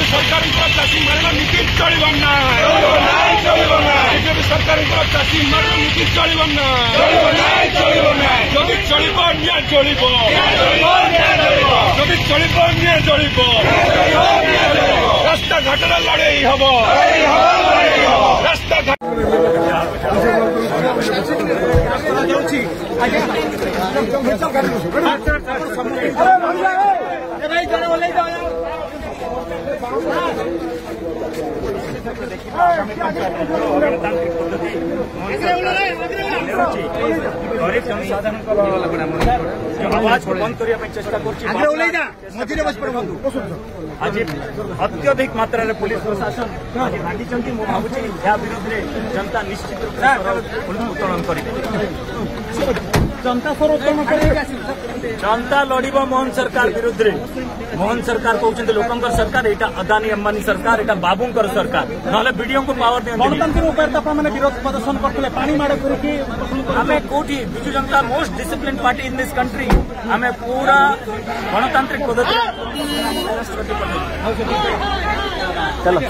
सरकार चाषी मारण नीति चलो ना बीजेपी सरकार चाषी मारण नीति चलो ना जदि चलो निया चलो जदि चलो निया चलो रास्ता घाटर लड़े हम रास्ता घाट गरीब जनसाधारण आवाज को बंद करने चेष्टा कर आज अत्यधिक मात्रा पुलिस प्रशासन आज भागी भावुँ या विरोध में जनता निश्चित रूप से पुलिस उत्तोलन कर जनता लड़ब मोहन सरकार विरुद्ध रे मोहन सरकार कहते लोकंकर सरकार एटा अदानी अंबानी सरकार एटा बाबूंकर सरकार ना वीडियो को पावर गणतंत्र विरोध प्रदर्शन करते पानी माड़ आम कौटी Biju Janata most discipline party in this country आम पूरा गणतांत्रिक पद्धति चलो